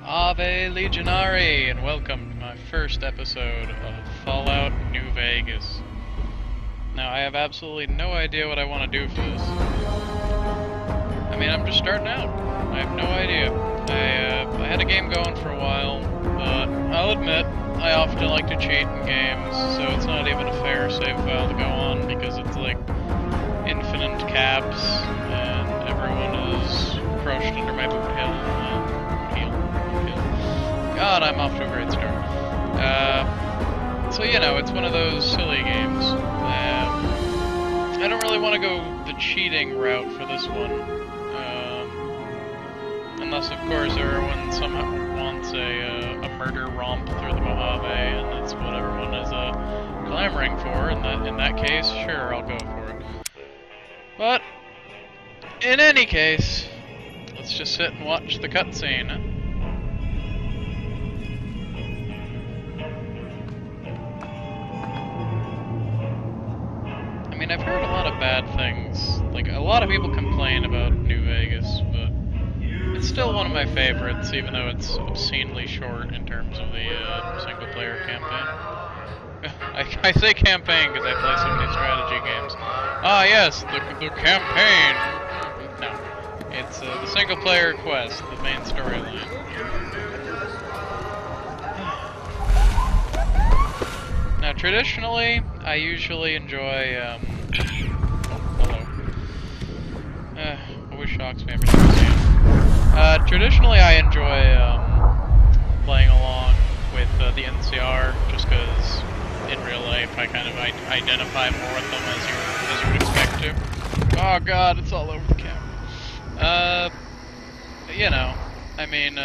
Ave Legionari, and welcome to my first episode of Fallout New Vegas. Now, I have absolutely no idea what I want to do for this. I mean, I'm just starting out. I have no idea. I had a game going for a while, but I'll admit, I often like to cheat in games, so it's not even a fair save file to go on, because it's like infinite caps, and everyone is crushed under my boot hill. God, I'm off to a great start. So, you know, it's one of those silly games. I don't really want to go the cheating route for this one. Unless, of course, everyone somehow wants a murder romp through the Mojave, and that's what everyone is clamoring for. In that case, sure, I'll go for it. But, in any case, let's just sit and watch the cutscene. I mean, I've heard a lot of bad things. Like, a lot of people complain about New Vegas, but it's still one of my favorites, even though it's obscenely short in terms of the single-player campaign. I say campaign because I play so many strategy games. Ah, yes, the campaign! No, it's the single-player quest, the main storyline. Now, traditionally, I usually enjoy, oh, hello. Always shocks me every time I see it. Traditionally, I enjoy, playing along with, the NCR, just because, in real life, I kind of identify more with them as you would expect to. Oh god, it's all over the camera. You know, I mean,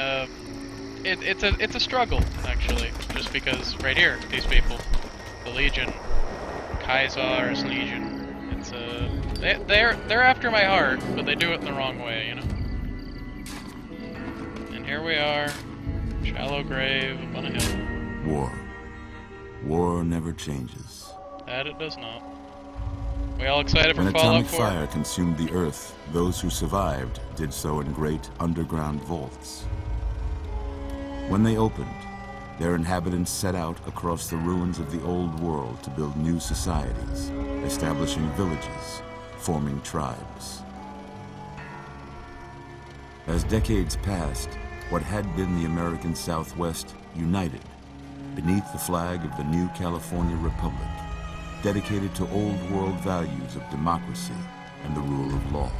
it's a struggle, actually, just because, right here, these people. The Legion, Kaiser's Legion. It's they're after my heart, but they do it in the wrong way, you know. And here we are, shallow grave up on a hill. War never changes. That it does not. We all excited for when Fallout atomic 4? fire consumed the Earth, those who survived did so in great underground vaults. When they opened, their inhabitants set out across the ruins of the old world to build new societies, establishing villages, forming tribes. As decades passed, what had been the American Southwest united beneath the flag of the new California Republic, dedicated to old world values of democracy and the rule of law.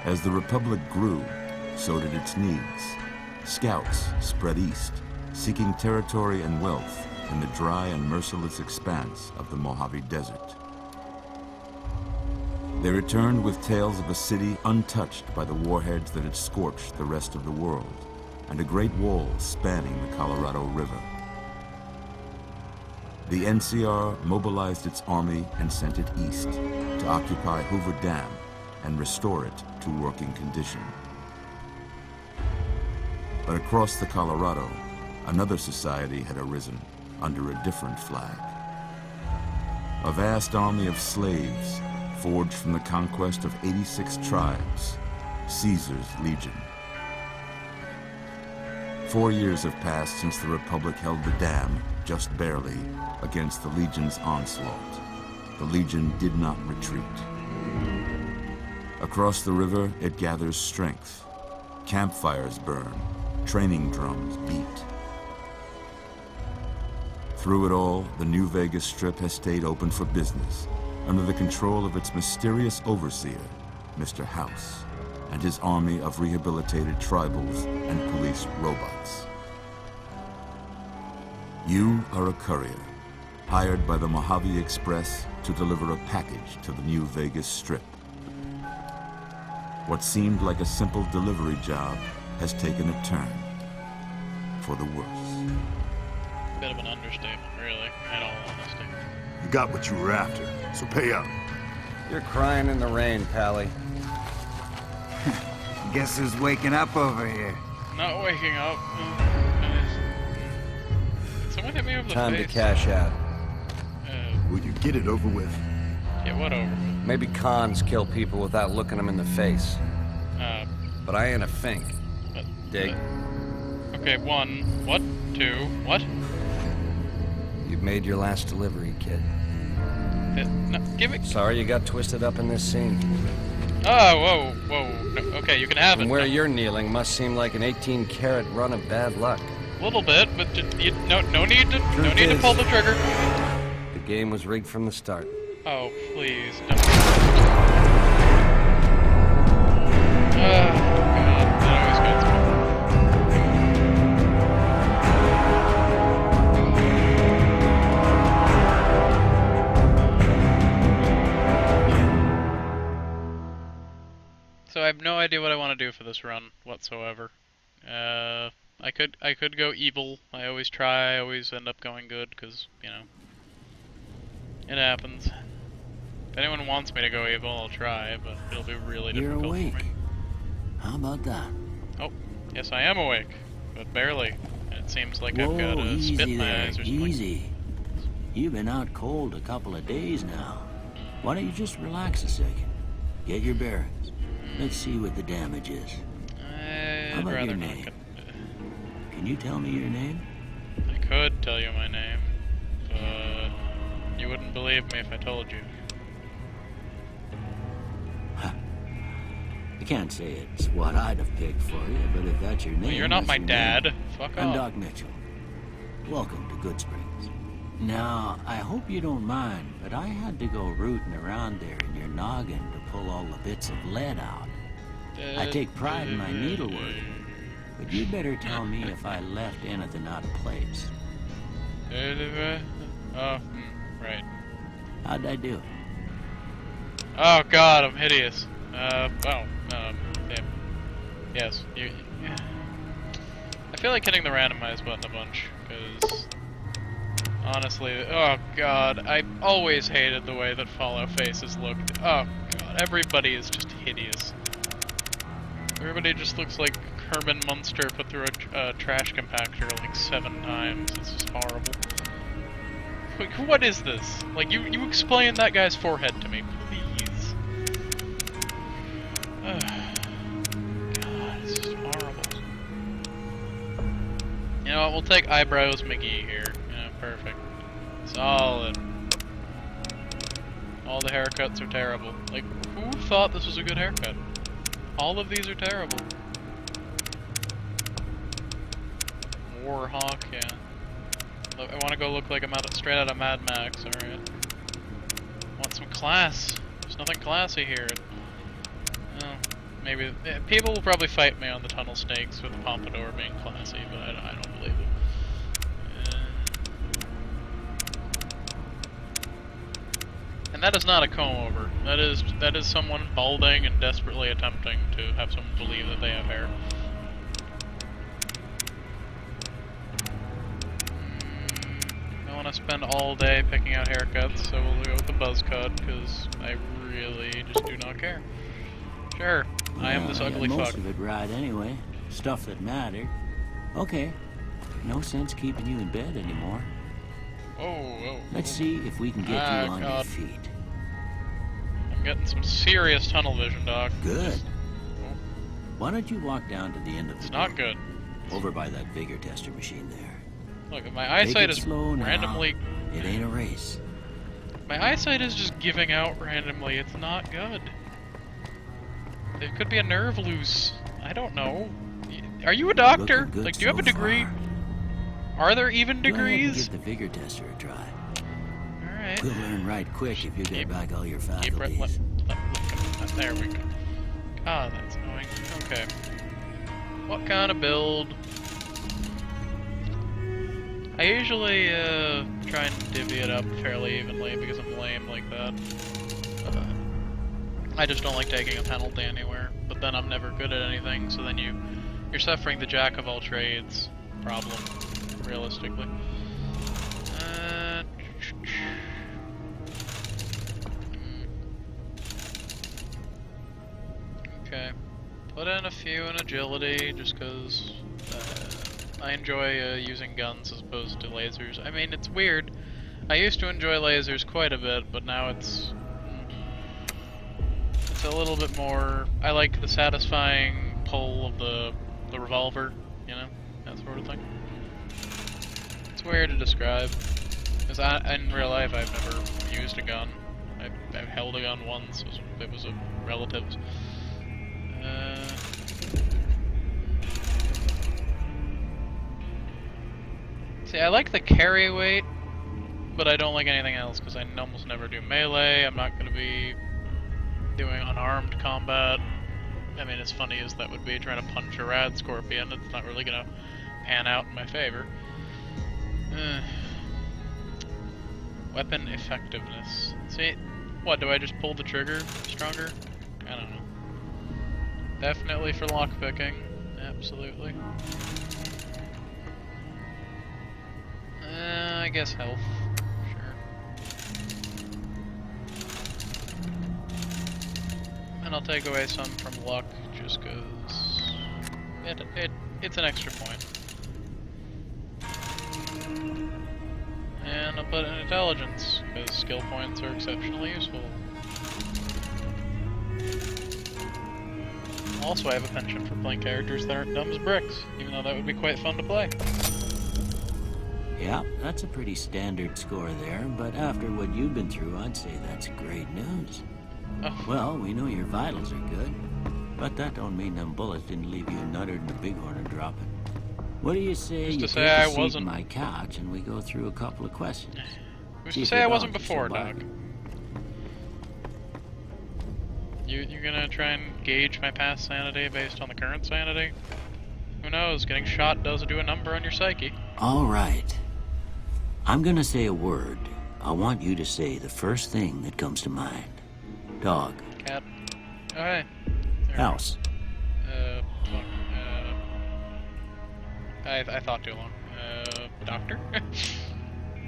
As the Republic grew, so did its needs. Scouts spread east, seeking territory and wealth in the dry and merciless expanse of the Mojave Desert. They returned with tales of a city untouched by the warheads that had scorched the rest of the world, and a great wall spanning the Colorado River. The NCR mobilized its army and sent it east to occupy Hoover Dam and restore it to working condition. But across the Colorado, another society had arisen under a different flag. A vast army of slaves forged from the conquest of 86 tribes, Caesar's Legion. 4 years have passed since the Republic held the dam, just barely, against the Legion's onslaught. The Legion did not retreat. Across the river, it gathers strength. Campfires burn. Training drums beat. Through it all, the New Vegas Strip has stayed open for business, under the control of its mysterious overseer, Mr. House, and his army of rehabilitated tribals and police robots. You are a courier, hired by the Mojave Express to deliver a package to the New Vegas Strip. What seemed like a simple delivery job has taken a turn for the worse. Bit of an understatement, really, in all honesty. You got what you were after, so pay up. You're crying in the rain, Pally. Guess who's waking up over here? Not waking up. Did someone hit me over the Time face? to cash out. Will you get it over with? Yeah, what over? Maybe cons kill people without looking them in the face. But I ain't a fink. Dig. Okay, 1. What? 2. What? You've made your last delivery, kid. No, give it. Sorry you got twisted up in this scene. Oh, whoa. No, okay, you can have From it. where No. you're kneeling must seem like an 18-carat run of bad luck. A little bit, but no need to is- pull the trigger. The game was rigged from the start. Oh, please. No. God, that always gets me. So I have no idea what I want to do for this run whatsoever. I could go evil. I always try. I always end up going good because, you know, it happens. If anyone wants me to go evil, I'll try, but it'll be really You're difficult awake. for me. How about that? Oh, yes, I am awake, but barely. And it seems like Whoa, I've got a easy spit in my there, eyes or something. easy. You've been out cold a couple of days now. Why don't you just relax a second? Get your bearings. Let's see what the damage is. How I'd about rather your not. name? Can you tell me your name? I could tell you my name, but you wouldn't believe me if I told you. I can't say it's what I'd have picked for you, but if that's your name... Well, you're not that's my your dad. name. Fuck I'm off. Doc Mitchell. Welcome to Goodsprings. Now, I hope you don't mind, but I had to go rooting around there in your noggin to pull all the bits of lead out. I take pride in my needlework, but you better tell me if I left anything out of place. Oh, right. How'd I do? Oh God, I'm hideous. Yes, you. I feel like hitting the randomize button a bunch, because honestly, oh God, I always hated the way that Fallout faces looked. Oh God, everybody is just hideous. Everybody just looks like Herman Munster put through a trash compactor like 7 times. It's just horrible. Like, what is this? Like, you explain that guy's forehead to me, please. God, it's just horrible. You know what, we'll take Eyebrows McGee here. Yeah, perfect. Solid. All the haircuts are terrible. Like, who thought this was a good haircut? All of these are terrible. Warhawk, yeah. Look, I want to go look like I'm straight out of Mad Max, alright. Want some class. There's nothing classy here. Oh, maybe... people will probably fight me on the tunnel snakes with the pompadour being classy, but I don't believe it. And that is not a comb-over. That is someone balding and desperately attempting to have someone believe that they have hair. I want to spend all day picking out haircuts, so we'll go with the buzz cut, because I really just do not care. Sure, I am this ugly most fuck. of it right anyway. Stuff that mattered. Okay. No sense keeping you in bed anymore. Oh. Let's see if we can get you on God. your feet. I'm getting some serious tunnel vision, Doc. Good. Why don't you walk down to the end of the It's not room, good. over by that vigor tester machine there. Look, my Take eyesight it is slow now. randomly... It ain't a race. My eyesight is just giving out randomly. It's not good. There could be a nerve loose. I don't know. Are you a doctor? Looking good Like, do you have a so degree? far. Are there even Go ahead and degrees? give the vigor tester a try. Alright. We'll learn right quick if you get back all your Keep right, faculties. there we go. Ah, that's annoying. Okay. What kind of build? I usually try and divvy it up fairly evenly because I'm lame like that. I just don't like taking a penalty anywhere. But then I'm never good at anything, so then you're suffering the jack of all trades problem, realistically. Okay. Put in a few in agility, just because I enjoy using guns as opposed to lasers. I mean, it's weird. I used to enjoy lasers quite a bit, but now it's a little bit more... I like the satisfying pull of the the revolver, you know, that sort of thing. It's weird to describe, because in real life I've never used a gun. I've held a gun once. It was a relative's. See, I like the carry weight, but I don't like anything else because I almost never do melee. I'm not going to be doing unarmed combat. I mean, as funny as that would be, trying to punch a rad scorpion, it's not really going to pan out in my favor. Weapon effectiveness. See, what, do I just pull the trigger stronger? I don't know. Definitely for lockpicking. Absolutely. I guess health. Sure. And I'll take away some from luck, just because it's an extra point. And I'll put in intelligence, because skill points are exceptionally useful. Also, I have a penchant for playing characters that aren't dumb as bricks, even though that would be quite fun to play. Yeah, that's a pretty standard score there, but after what you've been through, I'd say that's great news. Oh. Well, we know your vitals are good, but that don't mean them bullets didn't leave you nuttered in the bighorn and drop it. What do you say you take a seat on my couch and we go through a couple of questions? Who's to say I wasn't before, Doc? You're gonna try and gauge my past sanity based on the current sanity? Who knows? Getting shot does do a number on your psyche. All right. I'm gonna say a word. I want you to say the first thing that comes to mind. Dog. Cat. Oh, hey. House. Fuck. I thought too long. Doctor?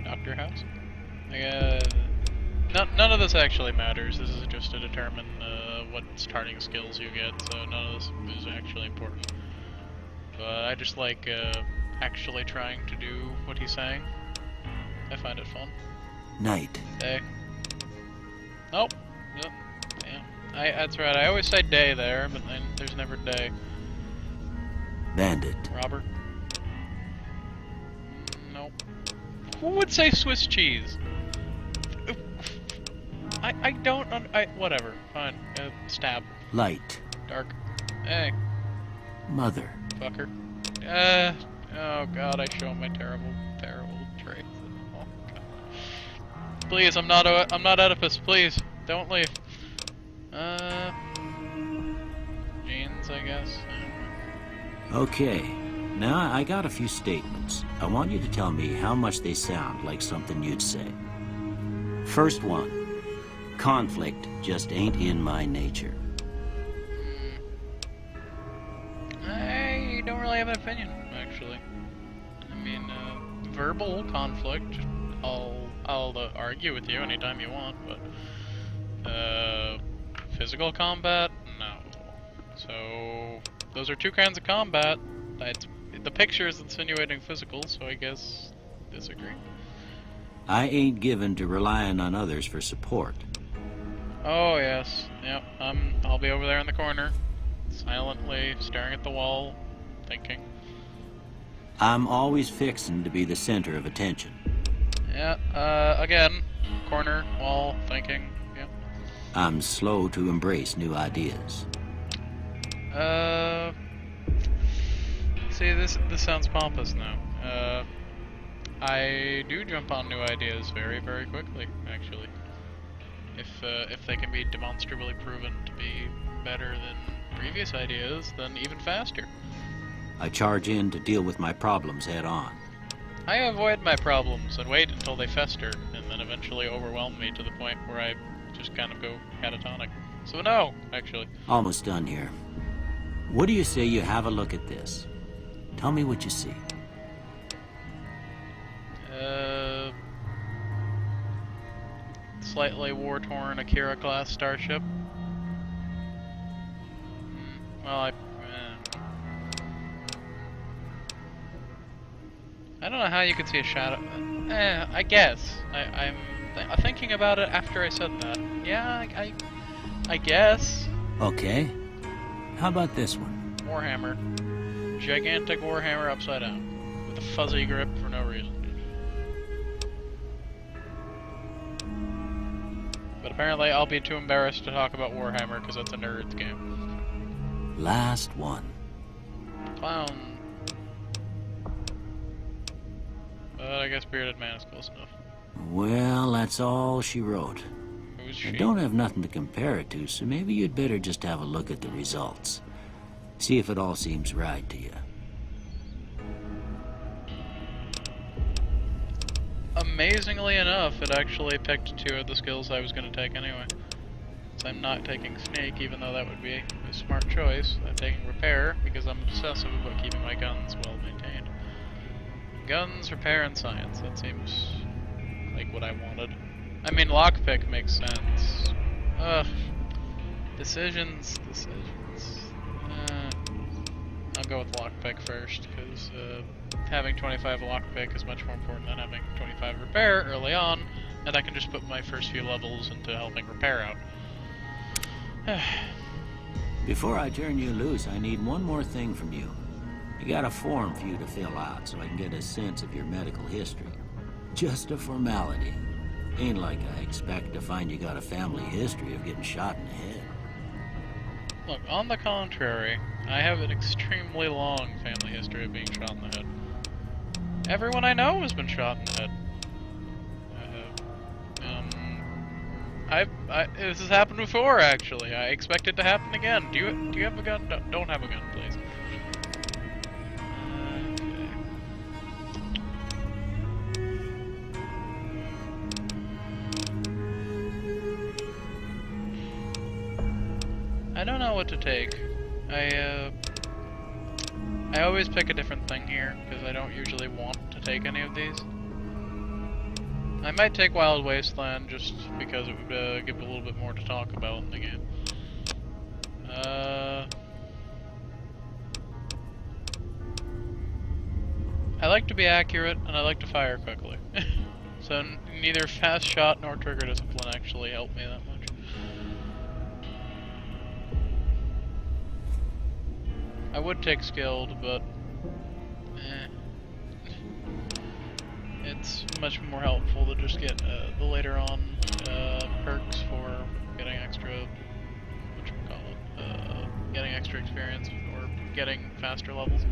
Doctor house? None of this actually matters. This is just to determine what starting skills you get, so none of this is actually important. But I just like actually trying to do what he's saying. I find it fun. Night. Day. Nope. Yep. Yeah. That's right. I always say day there, but then there's never day. Bandit. Robber. Nope. Who would say Swiss cheese? I don't. Whatever. Fine. Stab. Light. Dark. Hey. Mother. Fucker. Oh god, I show my terrible traits. Oh god. Please, I'm not Oedipus, please. Don't leave. Jeans, I guess. Okay. Now, I got a few statements. I want you to tell me how much they sound like something you'd say. First one. Conflict just ain't in my nature. I don't really have an opinion, actually. I mean, verbal conflict, I'll argue with you anytime you want, but physical combat, no. So those are two kinds of combat. The picture is insinuating physical, so I guess disagree. I ain't given to relying on others for support. Oh yes, yep. I'll be over there in the corner, silently staring at the wall, thinking. I'm always fixin' to be the center of attention. Yeah, again, corner, wall, thinking, yep. I'm slow to embrace new ideas. See, this sounds pompous now. I do jump on new ideas very, very quickly, actually. If they can be demonstrably proven to be better than previous ideas, then even faster. I charge in to deal with my problems head on. I avoid my problems and wait until they fester, and then eventually overwhelm me to the point where I just kind of go catatonic. So no, actually. Almost done here. What do you say you have a look at this? Tell me what you see. Slightly war-torn Akira-class starship. Well, I don't know how you could see a shadow. I guess. I'm thinking about it after I said that. Yeah, I guess. Okay. How about this one? Warhammer. gigantic warhammer upside down with a fuzzy grip for no reason. But apparently I'll be too embarrassed to talk about Warhammer because it's a nerd's game. Last one. Clown. But I guess Bearded Man is close enough. Well, that's all she wrote. Who's I she? don't have nothing to compare it to, so maybe you'd better just have a look at the results. See if it all seems right to you. Amazingly enough, it actually picked 2 of the skills I was going to take anyway. So I'm not taking Sneak, even though that would be a smart choice. I'm taking Repair, because I'm obsessive about keeping my guns well maintained. Guns, Repair, and Science. That seems like what I wanted. I mean, Lockpick makes sense. Ugh. Decisions. I'll go with Lockpick first, because having 25 Lockpick is much more important than having 25 Repair early on, and I can just put my first few levels into helping Repair out. Before I turn you loose, I need one more thing from you. I got a form for you to fill out so I can get a sense of your medical history. Just a formality. Ain't like I expect to find you got a family history of getting shot in the head. Look, on the contrary, I have an extremely long family history of being shot in the head. Everyone I know has been shot in the head. This has happened before, actually. I expect it to happen again. Do you have a gun? No, don't have a gun, please. I don't know what to take. I always pick a different thing here, because I don't usually want to take any of these. I might take Wild Wasteland, just because it would give a little bit more to talk about in the game. I like to be accurate, and I like to fire quickly. So neither fast shot nor trigger discipline actually help me that much. I would take skilled, but it's much more helpful to just get the later on perks for getting extra, getting extra experience or getting faster levels.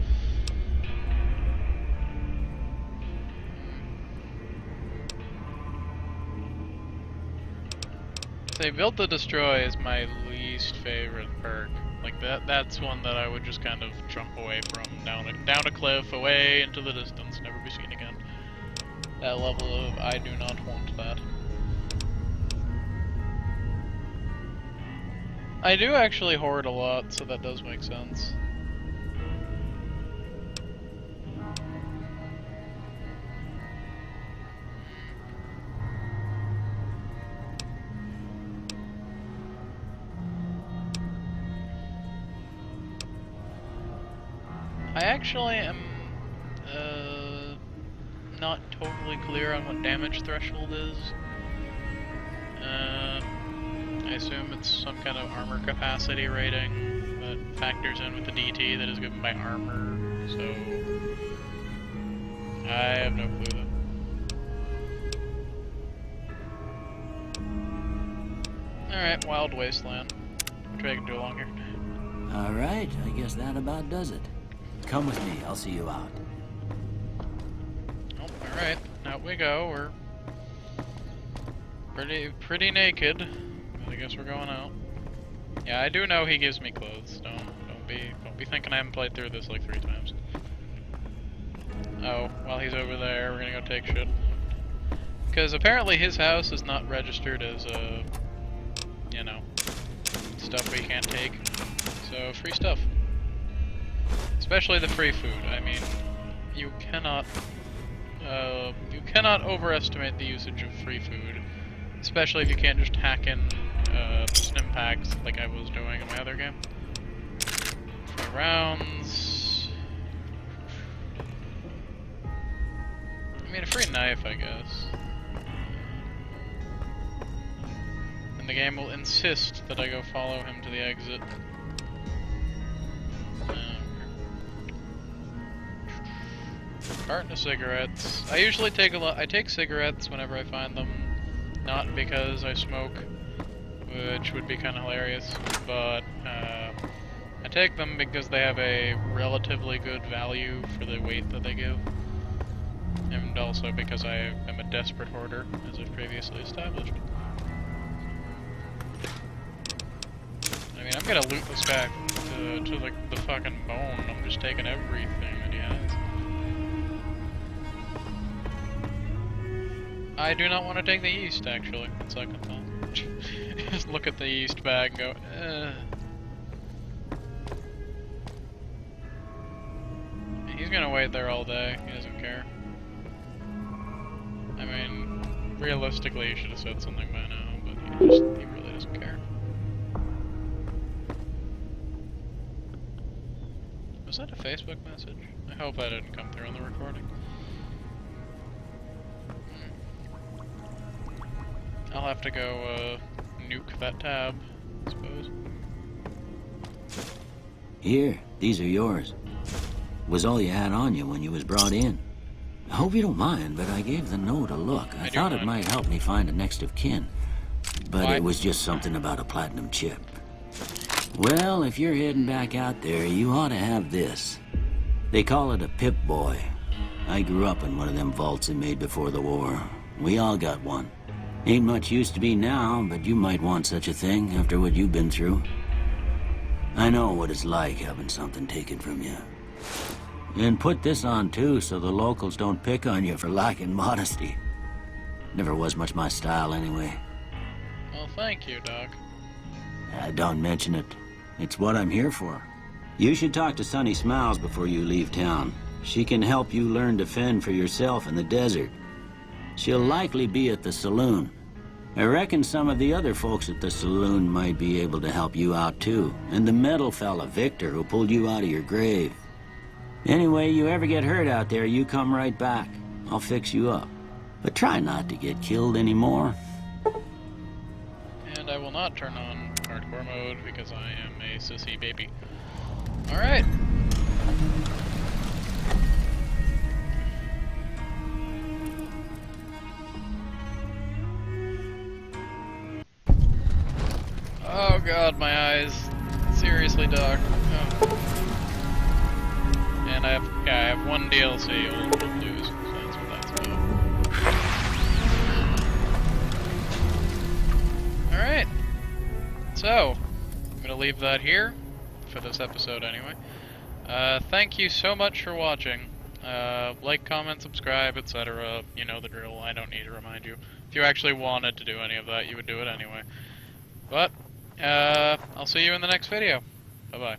Say, Build to Destroy is my least favorite perk. Like that's one that I would just kind of jump away from, down a cliff, away into the distance, never be seen again. That level of I do not want that. I do actually hoard a lot, so that does make sense. I actually am not totally clear on what damage threshold is. I assume it's some kind of armor capacity rating that factors in with the DT that is given by armor, so I have no clue. Alright, Wild Wasteland. What do I can do along here? Alright, I guess that about does it. Come with me, I'll see you out. Oh, alright, out we go. We're pretty naked. I guess we're going out. Yeah, I do know he gives me clothes. Don't be thinking I haven't played through this like 3 times. Oh, while he's over there, we're gonna go take shit. Because apparently his house is not registered as you know, stuff we can't take. So free stuff. Especially the free food. I mean, you cannot overestimate the usage of free food, especially if you can't just hack in stim packs like I was doing in my other game. Free rounds. I mean, a free knife, I guess. And the game will insist that I go follow him to the exit. Carton of cigarettes. I usually take I take cigarettes whenever I find them. Not because I smoke, which would be kind of hilarious, but I take them because they have a relatively good value for the weight that they give. And also because I am a desperate hoarder, as I've previously established. I mean, I'm gonna loot this guy to like the fucking bone. I'm just taking everything that he has. I do not want to take the yeast, actually. On second thought. Just look at the yeast bag and go, He's gonna wait there all day. He doesn't care. I mean, realistically, he should have said something by now, but he really doesn't care. Was that a Facebook message? I hope that didn't come through on the recording. I'll have to go nuke that tab, I suppose. Here, these are yours. Was all you had on you when you was brought in. I hope you don't mind, but I gave the note a look. I thought it might help me find a next of kin. But it was just something about a platinum chip. Well, if you're heading back out there, you ought to have this. They call it a Pip-Boy. I grew up in one of them vaults they made before the war. We all got one. Ain't much use to be now, but you might want such a thing after what you've been through. I know what it's like having something taken from you. And put this on too, so the locals don't pick on you for lacking modesty. Never was much my style anyway. Well, thank you, Doc. Don't mention it. It's what I'm here for. You should talk to Sunny Smiles before you leave town. She can help you learn to fend for yourself in the desert. She'll likely be at the saloon. I reckon some of the other folks at the saloon might be able to help you out too. And the metal fella, Victor, who pulled you out of your grave. Anyway, you ever get hurt out there, you come right back. I'll fix you up. But try not to get killed anymore. And I will not turn on hardcore mode because I am a sissy baby. Alright. Oh god, my eyes. Seriously, Doc. Oh. And I have one DLC we'll lose, so that's what that's about. Alright. So, I'm gonna leave that here, for this episode anyway. Thank you so much for watching. Like, comment, subscribe, etc. You know the drill, I don't need to remind you. If you actually wanted to do any of that, you would do it anyway. But, I'll see you in the next video. Bye-bye.